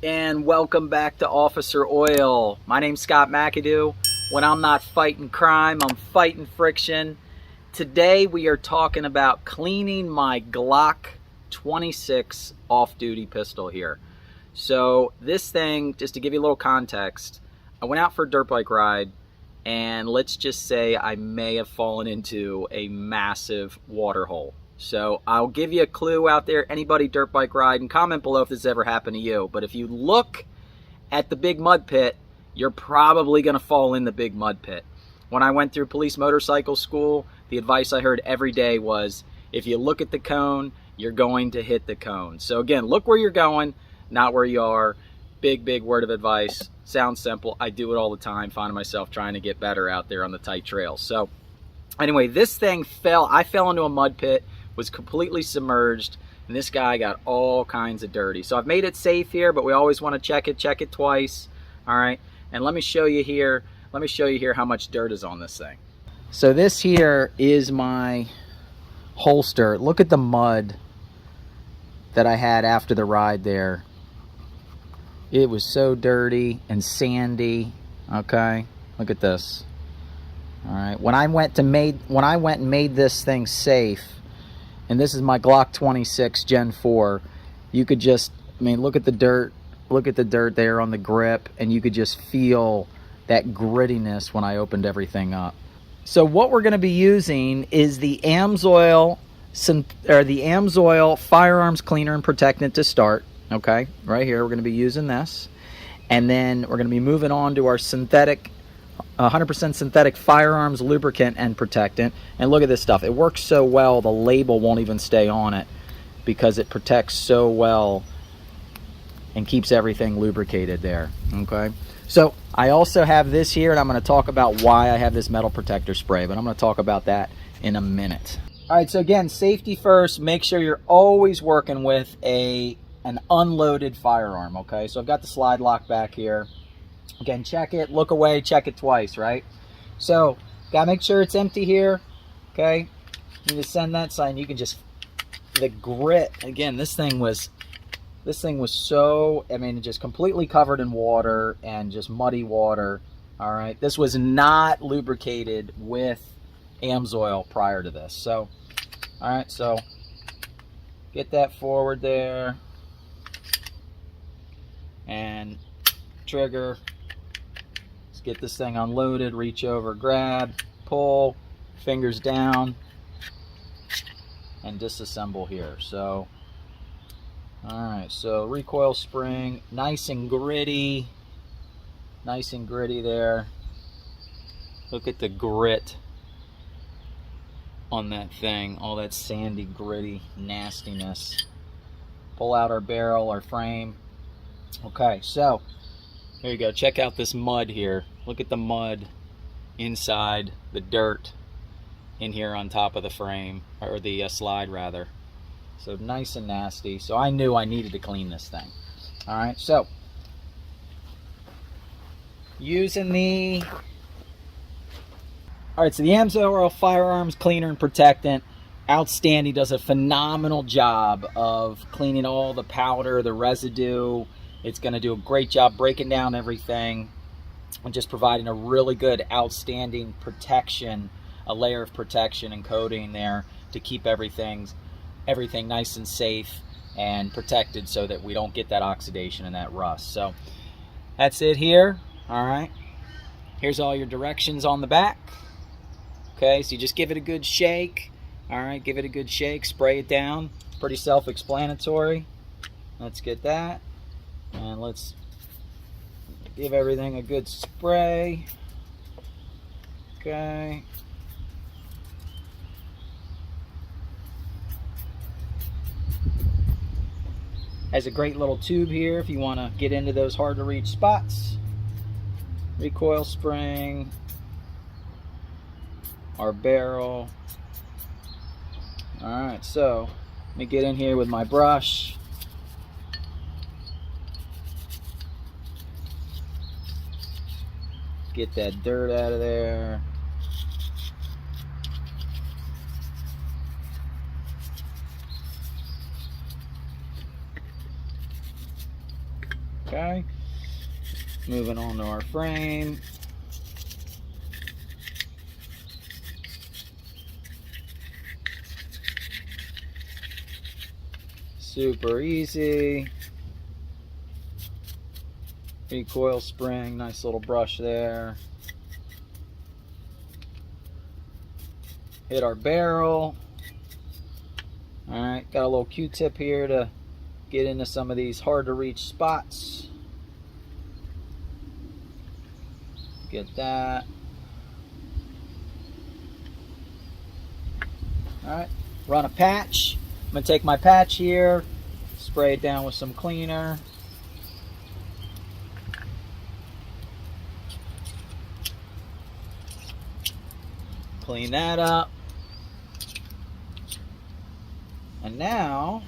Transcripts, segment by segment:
And welcome back to Officer Oil. My name's Scott McAdoo. When I'm not fighting crime, I'm fighting friction. Today we are talking about cleaning my Glock 26 off-duty pistol here. So this thing, just to give you a little context, I went out for a dirt bike ride and let's just say I may have fallen into a massive water hole. So I'll give you a clue out there, anybody dirt bike ride, and comment below if this has ever happened to you. But if you look at the big mud pit, you're probably going to fall in the big mud pit. When I went through police motorcycle school, the advice I heard every day was, if you look at the cone, you're going to hit the cone. So again, look where you're going, not where you are. Big word of advice. Sounds simple. I do it all the time, finding myself trying to get better out there on the tight trails. So anyway, this thing fell. I fell into a mud pit, was completely submerged, and this guy got all kinds of dirty. So I've made it safe here, but we always want to check it twice. All right, and let me show you here how much dirt is on this thing. So this here is my holster. Look at the mud that I had after the ride there. It was so dirty and sandy. Okay, look at this. All right, when I went and made this thing safe, and this is my Glock 26 Gen 4, you could just, I mean, look at the dirt there on the grip, and you could just feel that grittiness when I opened everything up. So what we're going to be using is the AMSOIL Firearms Cleaner and Protectant to start. Okay, right here we're going to be using this, and then we're going to be moving on to our synthetic 100% synthetic Firearms Lubricant and Protectant. And look at this stuff. It works so well, the label won't even stay on it because it protects so well and keeps everything lubricated there. Okay, so I also have this here, and I'm going to talk about why I have this metal protector spray, but I'm going to talk about that in a minute. All right, so again, safety first. Make sure you're always working with an unloaded firearm. Okay, so I've got the slide lock back here. Again, check it, look away, check it twice, right? So, gotta make sure it's empty here, okay? You just send that sign, you can just, the grit, again, this thing was so, I mean, just completely covered in water and just muddy water, all right? This was not lubricated with AMSOIL prior to this. So, all right, so get that forward there and trigger. Get this thing unloaded, reach over, grab, pull, fingers down, and disassemble here. So, all right, so recoil spring, nice and gritty there. Look at the grit on that thing, all that sandy, gritty nastiness. Pull out our barrel, our frame. Okay, so here you go. Check out this mud here. Look at the mud inside, the dirt in here on top of the frame, or the slide rather. So nice and nasty. So I knew I needed to clean this thing. All right, so using the, all right, so the AMSOIL Firearms Cleaner and Protectant, outstanding, does a phenomenal job of cleaning all the powder, the residue. It's going to do a great job breaking down everything and just providing a really good, outstanding protection, a layer of protection and coating there to keep everything nice and safe and protected so that we don't get that oxidation and that rust. So that's it here. All right. Here's all your directions on the back. Okay, so you just give it a good shake. All right, give it a good shake, spray it down. Pretty self-explanatory. Let's get that. And let's give everything a good spray. Okay. Has a great little tube here if you want to get into those hard to reach spots. Recoil spring. Our barrel. Alright, so let me get in here with my brush. Get that dirt out of there. Okay, moving on to our frame. Super easy. Recoil spring, nice little brush there. Hit our barrel. Alright, got a little Q-tip here to get into some of these hard to reach spots. Get that. Alright, run a patch. I'm going to take my patch here, spray it down with some cleaner. Clean that up. And now,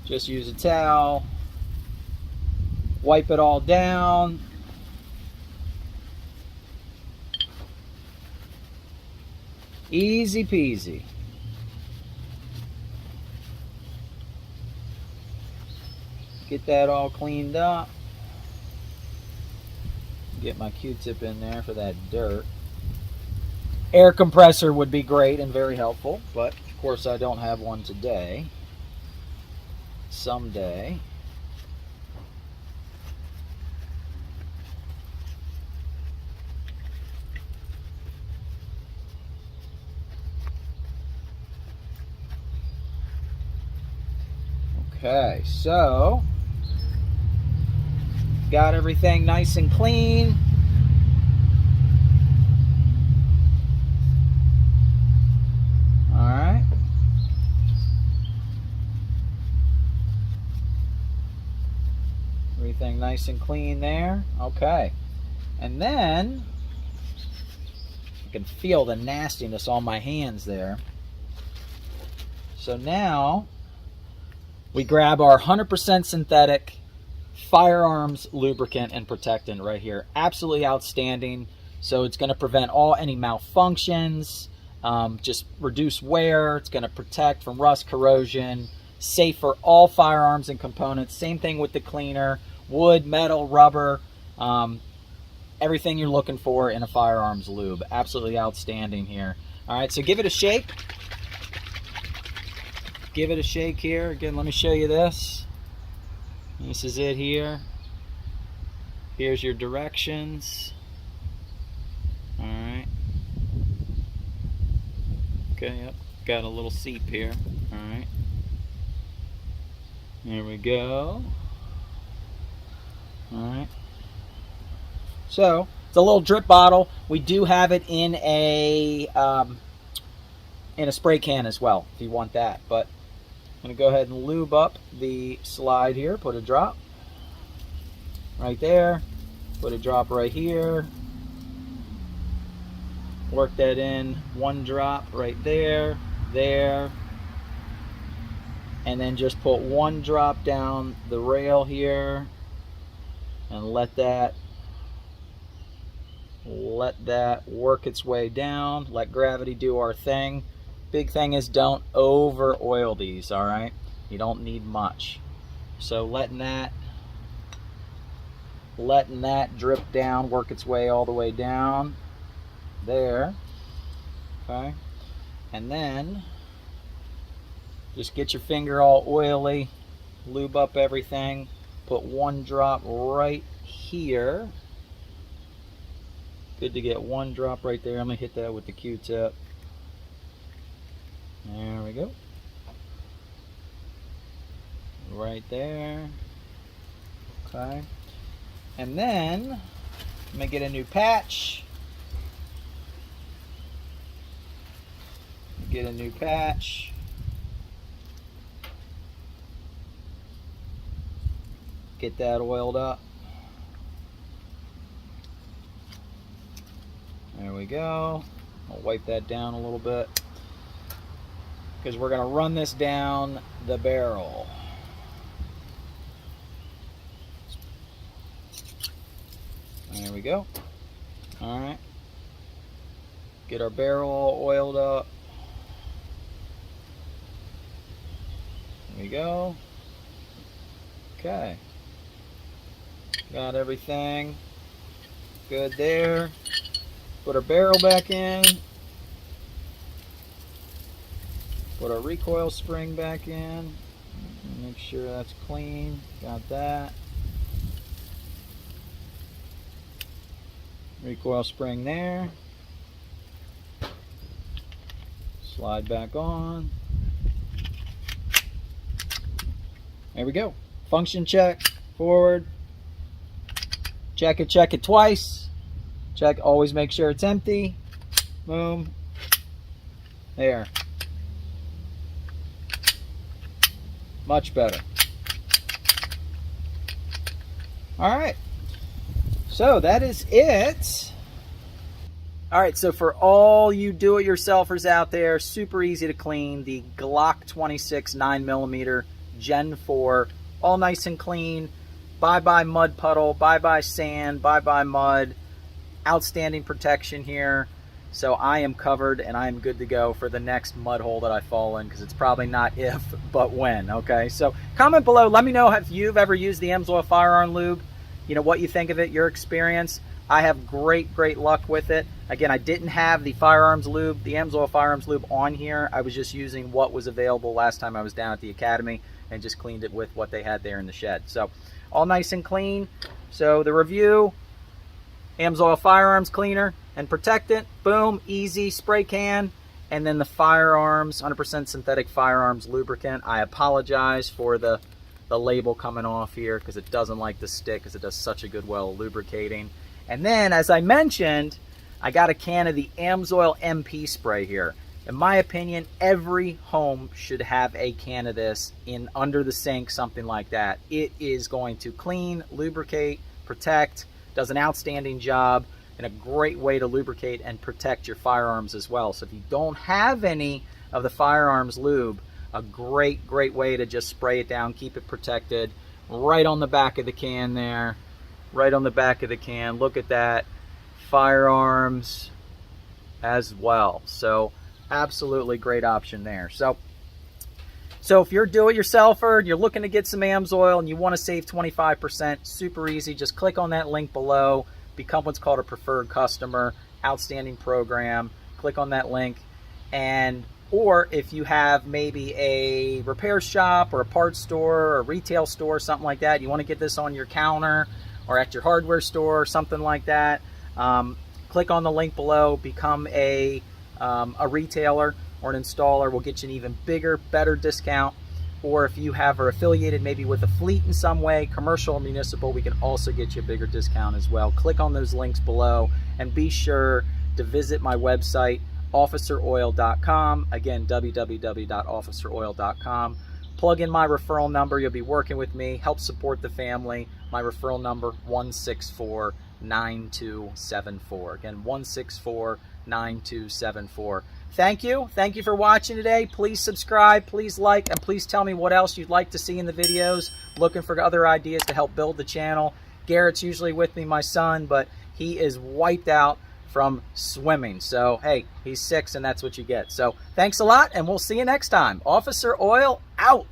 just use a towel, wipe it all down. Easy peasy. Get that all cleaned up. Get my Q-tip in there for that dirt. Air compressor would be great and very helpful, but of course I don't have one today. Someday. Okay, so got everything nice and clean. All right. Everything nice and clean there. Okay. And then you can feel the nastiness on my hands there. So now we grab our 100% synthetic Firearms lubricant and protectant right here. Absolutely outstanding. So it's going to prevent any malfunctions, just reduce wear. It's going to protect from rust, corrosion. Safe for all firearms and components. Same thing with the cleaner. Wood, metal, rubber. Everything you're looking for in a firearms lube. Absolutely outstanding here. All right, so give it a shake. Give it a shake here. Again, let me show you this. This is it here. Here's your directions. All right. Okay, yep. Got a little seep here. All right. There we go. All right. So it's a little drip bottle. We do have it in a spray can as well, if you want that. But I'm going to go ahead and lube up the slide here. Put a drop right there. Put a drop right here. Work that in. One drop right there. There. And then just put one drop down the rail here. And let that work its way down. Let gravity do our thing. Big thing is don't over oil these, all right? You don't need much. So letting that drip down, work its way all the way down there. Okay. And then just get your finger all oily, lube up everything, put one drop right here. Good to get one drop right there. I'm gonna hit that with the Q-tip. There we go. Right there. Okay. And then I'm gonna get a new patch. Get a new patch. Get that oiled up. There we go. I'll wipe that down a little bit, because we're going to run this down the barrel. There we go. All right. Get our barrel all oiled up. There we go. Okay. Got everything good there. Put our barrel back in. Put our recoil spring back in. Make sure that's clean. Got that. Recoil spring there. Slide back on. There we go. Function check. Forward. Check it twice. Check, always make sure it's empty. Boom. There. Much better. All right. So that is it. All right, so for all you do-it-yourselfers out there, super easy to clean. The Glock 26 9mm Gen 4, all nice and clean. Bye-bye mud puddle, bye-bye sand, bye-bye mud. Outstanding protection here. So I am covered and I am good to go for the next mud hole that I fall in, because it's probably not if, but when, okay? So comment below. Let me know if you've ever used the AMSOIL Firearm Lube. You know, what you think of it, your experience. I have great luck with it. Again, I didn't have the Firearms Lube, the AMSOIL Firearms Lube on here. I was just using what was available last time I was down at the Academy and just cleaned it with what they had there in the shed. So all nice and clean. So the review, AMSOIL Firearms Cleaner and Protectant, boom, easy, spray can. And then the Firearms, 100% synthetic Firearms Lubricant. I apologize for the label coming off here, because it doesn't like to stick, because it does such a good well lubricating. And then, as I mentioned, I got a can of the AMSOIL MP spray here. In my opinion, every home should have a can of this in under the sink, something like that. It is going to clean, lubricate, protect, does an outstanding job, and a great way to lubricate and protect your firearms as well. So if you don't have any of the Firearms Lube, a great way to just spray it down, keep it protected. Right on the back of the can there. Right on the back of the can. Look at that. Firearms as well. So absolutely great option there. So if you're a do-it-yourselfer and you're looking to get some AMSOIL and you want to save 25%, super easy. Just click on that link below. Become what's called a preferred customer. Outstanding program. Click on that link. Or if you have maybe a repair shop or a parts store or a retail store, something like that, you want to get this on your counter or at your hardware store or something like that, click on the link below, become a retailer or an installer. We'll get you an even bigger, better discount. Or if you are affiliated maybe with a fleet in some way, commercial or municipal, we can also get you a bigger discount as well. Click on those links below and be sure to visit my website, officeroil.com. Again, www.officeroil.com. Plug in my referral number. You'll be working with me. Help support the family. My referral number, 164-9274. Again, 164-9274. Thank you. Thank you for watching today. Please subscribe, please like, and please tell me what else you'd like to see in the videos. Looking for other ideas to help build the channel. Garrett's usually with me, my son, but he is wiped out from swimming. So, hey, he's 6 and that's what you get. So, thanks a lot, and we'll see you next time. Officer Oil out.